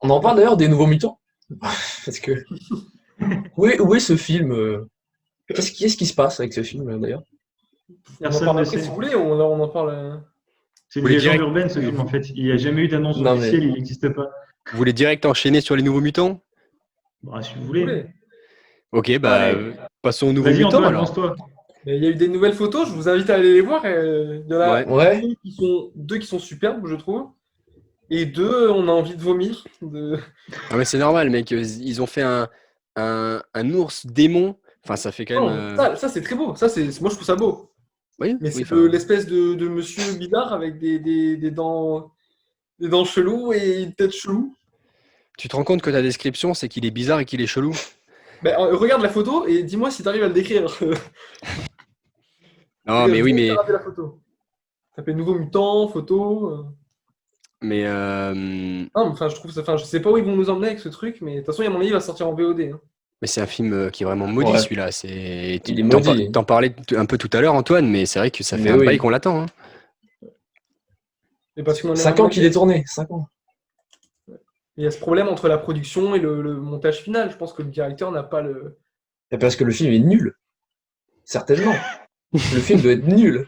On en parle d'ailleurs des Nouveaux Mutants. Parce que où est ce film qu'est-ce qui se passe avec ce film d'ailleurs? On en Personne parle ne après si sait. vous voulez, on en parle. C'est Vous une voulez légende direct, urbaine ce film en fait. Il n'y a jamais eu d'annonce Non mais officielle, il n'existe pas. vous voulez direct enchaîner sur les Nouveaux Mutants? Bah, si vous Si vous voulez. voulez. Ok, Allez. passons aux Nouveaux Vas-y Mutants Antoine, alors. lance-toi. Mais il y a eu des nouvelles photos, je vous invite à aller les voir. Il y en a Ouais. ouais. deux qui sont superbes, je trouve. Et deux, on a envie de vomir. Ah mais c'est normal, mec. Ils ont fait un ours démon. Enfin, ça fait quand même. Non, ça c'est très beau. Moi, je trouve ça beau. Oui, Mais oui. c'est Enfin, l'espèce de monsieur bizarre avec des dents cheloues et une tête chelou. tu te rends compte que ta description, c'est qu'il est bizarre et qu'il est chelou. Ben, regarde la photo et dis-moi si tu arrives à le décrire. Non, mais oui, mais Regardez la photo. Ça fait Nouveau Mutant, photo. mais Non, mais, enfin, je sais pas où ils vont nous emmener avec ce truc, mais de toute façon, à mon avis, il va sortir en VOD. Hein. mais c'est un film qui est vraiment maudit Ouais. celui-là. Il est maudit. T'en parlais un peu tout à l'heure, Antoine, mais c'est vrai que ça fait Mais un oui. bail qu'on l'attend. Hein. Et parce qu'on en est 5 ans qu'il est tourné, 5 ans. Il y a ce problème entre la production et le montage final. Je pense que le directeur n'a pas le. Et parce que le film est nul. Certainement. Le film doit être nul.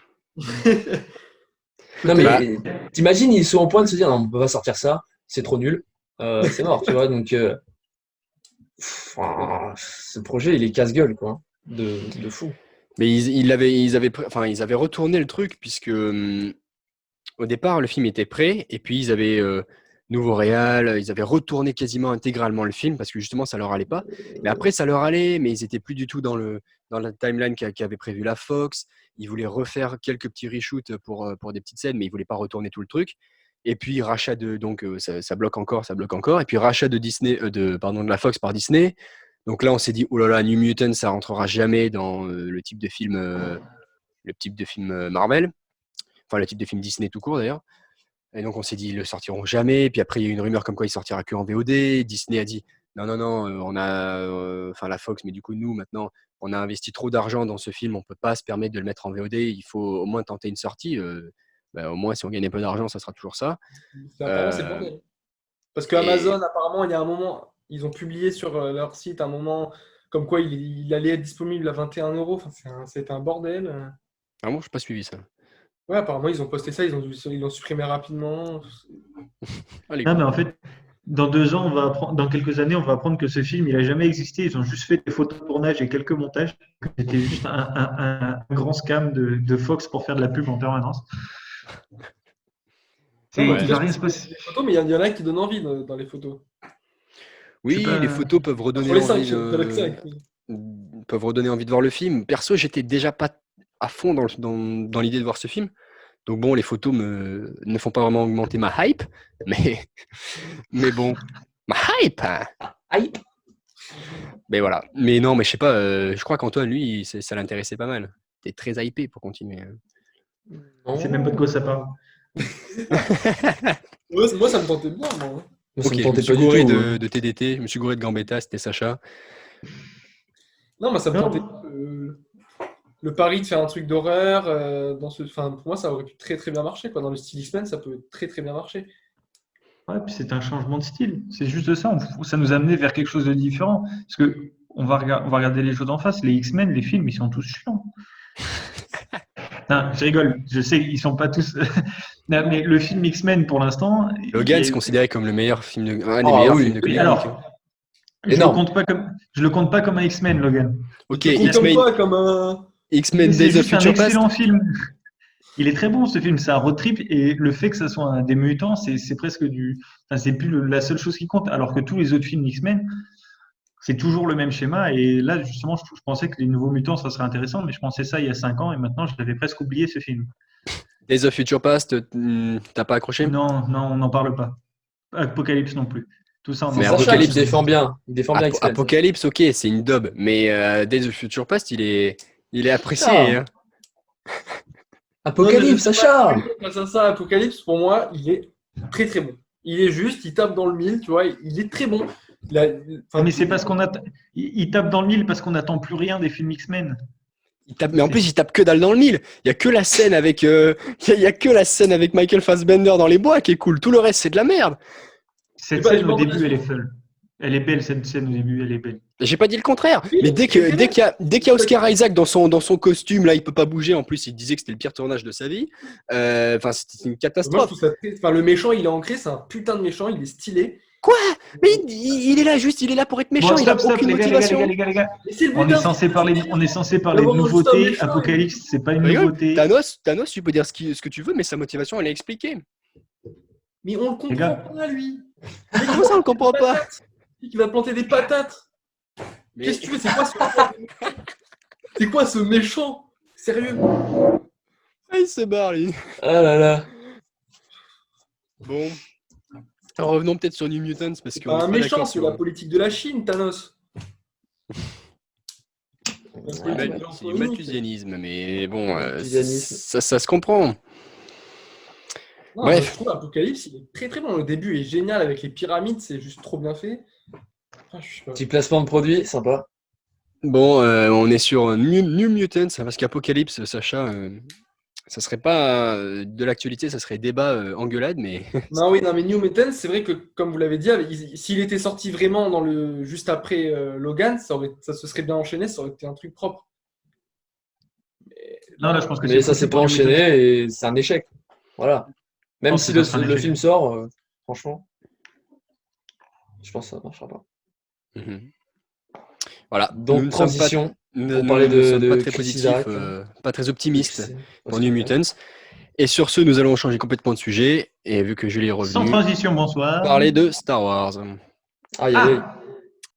Non mais Bah. t'imagines, ils sont au point de se dire non, on peut pas sortir ça, c'est trop nul. C'est mort, tu vois, donc ce projet il est casse-gueule quoi. De fou. Mais ils avaient retourné le truc puisque au départ le film était prêt et puis ils avaient nouveau réal, ils avaient retourné quasiment intégralement le film parce que justement ça leur allait pas. Mais après ça leur allait, mais ils étaient plus du tout dans la timeline qu'avait prévu la Fox. Ils voulaient refaire quelques petits reshoots pour des petites scènes, mais ils voulaient pas retourner tout le truc. Et puis rachat ça bloque encore. Et puis rachat de Disney, de la Fox par Disney. Donc là on s'est dit oh là là, New Mutants ça rentrera jamais dans le type de film Marvel, enfin le type de film Disney tout court d'ailleurs. Et donc on s'est dit ils le sortiront jamais. Et puis après il y a eu une rumeur comme quoi il sortira que en VOD. Disney a dit non, on a, enfin la Fox, mais du coup nous maintenant on a investi trop d'argent dans ce film, on peut pas se permettre de le mettre en VOD. Il faut au moins tenter une sortie. Au moins si on gagne un peu d'argent, ça sera toujours ça. Apparemment, c'est le Euh, bordel. Parce que Amazon, apparemment, il y a un moment, ils ont publié sur leur site un moment comme quoi il allait être disponible à 21 euros. Enfin, c'était un bordel. Vraiment, je n'ai pas suivi ça. Ouais, apparemment, ils ont posté ça, ils l'ont supprimé rapidement. Allez, Non, mais en fait, dans 2 ans, dans quelques années, on va apprendre que ce film, il n'a jamais existé. Ils ont juste fait des photos de tournage et quelques montages. C'était juste un grand scam de Fox pour faire de la pub en permanence. Non, Il mais va rien se passer. les photos, mais il y en a qui donnent envie dans les photos. oui, Je sais pas. les photos peuvent redonner Sur les 5, envie, il y en a que 5. peuvent redonner envie de voir le film. Perso, j'étais déjà pas à fond dans l'idée de voir ce film. Donc bon, les photos ne font pas vraiment augmenter ma hype, mais bon, ma hype, hein. Hype. Mais voilà. Mais non, mais je sais pas, je crois qu'Antoine, lui, ça l'intéressait pas mal. T'es très hypé pour continuer. Je sais même pas de quoi ça parle. Moi, ça me tentait bien, moi. Moi, ça Ok, me je me tentait suis pas du gouré tout. de TDT, je me suis gouré de Gambetta, c'était Sacha. Non, moi, ça me Non. tentait. Le pari de faire un truc d'horreur, enfin, pour moi, ça aurait pu très très bien marcher, quoi. Dans le style X-Men, ça peut très très bien marcher. Ouais, puis c'est un changement de style. C'est juste ça. Ça nous a amené vers quelque chose de différent. Parce que on va regarder les choses en face. Les X-Men, les films, ils sont tous chiants. Non, je rigole. Je sais qu'ils sont pas tous. Non, mais le film X-Men, pour l'instant. Logan, c'est considéré comme le meilleur film un des meilleurs films de Oui, comics. alors, Énorme. je le compte pas comme un X-Men, Logan. Ok, Tu comptes comme X-Men, quoi, comme un. X-Men C'est Days of juste un Future Past. excellent film. Il est très bon ce film, c'est un road trip et le fait que ça soit des mutants, c'est presque c'est plus la seule chose qui compte. Alors que tous les autres films X-Men, c'est toujours le même schéma. Et là, justement, je pensais que les nouveaux mutants, ça serait intéressant, mais je pensais ça il y a 5 ans et maintenant, je l'avais presque oublié ce film. Days of Future Past, t'as pas accroché? Non, on n'en parle pas. Apocalypse non plus. Tout ça, on Mais en parle Sacha, pas. il défend bien. Il défend bien X-Men. Apocalypse, ok, c'est une daube, mais Days of Future Past, il est apprécié. Ah. Hein. Apocalypse, Non, Sacha. Face à ça, Apocalypse, pour moi, il est très très bon. Il est juste, il tape dans le mille, tu vois, il est très bon. Mais c'est parce il tape dans le mille parce qu'on n'attend plus rien des films X-Men. Mais en plus, il tape que dalle dans le mille. Il y a que la scène avec, il y a que la scène avec Michael Fassbender dans les bois qui est cool. Tout le reste, c'est de la merde. Cette J'ai pas- j'ai scène pas au entendu début, la elle est suite. folle. Elle est belle, cette scène au début, elle est belle. J'ai pas dit le contraire. Oui, Mais dès c'est qu'il y a Oscar Isaac dans son costume, là, il peut pas bouger. En plus, il disait que c'était le pire tournage de sa vie. Enfin, c'était une Moi, je catastrophe. trouve ça triste. Enfin, le méchant, il est ancré, c'est un putain de méchant, il est stylé. Quoi? Mais il est là juste, il est là pour être méchant. Bon, Il a stop, aucune les gars, motivation. Et c'est le but On est d'un censé film, parler, c'est on est censé parler de D'avoir juste un nouveautés. méchant, Apocalypse, c'est pas une Rigole. nouveauté. Thanos, tu peux dire ce que tu veux, mais sa motivation, elle est expliquée. Mais on le Les comprend gars. pas, lui. Mais comment ça, on le comprend pas? Patates. Il va planter des patates. Mais- Qu'est-ce que tu veux? C'est quoi ce méchant? Sérieux? Ah, il se barre, lui. Ah là là. Bon. Alors, revenons peut-être sur New Mutants parce C'est qu'on pas est un pas méchant, d'accord c'est sur- la politique de la Chine, Thanos. C'est du malthusianisme, mais bon, Malthusianisme. ça se comprend. Non, Bref. Je trouve Apocalypse, il est très très bon. Le début est génial avec les pyramides, c'est juste trop bien fait. Enfin, je sais pas. Petit placement de produit, sympa. Bon, on est sur New Mutants, parce qu'Apocalypse, Sacha, ça serait pas de l'actualité, ça serait débat, engueulade, mais Non, oui, non, mais New Mutants, c'est vrai que, comme vous l'avez dit, s'il était sorti vraiment juste après Logan, ça se serait bien enchaîné, ça aurait été un truc propre. Non, là, je pense que Mais ça s'est pas enchaîné et c'est un échec. Voilà. Même pense si que ça sera un le échec. film sort, franchement, je pense que ça ne marchera pas. Mhm. Voilà. Donc, Nous ne sommes pas- transition. nous pour ne parler sommes de pas très Chris positifs, Isaac. pas très optimistes C'est- pour New Mutants. Et sur ce, nous allons changer complètement de sujet. Et vu que Julie est Sans revenue, transition, bonsoir. parler de Star Wars. Aïe, aïe, aïe. Ah,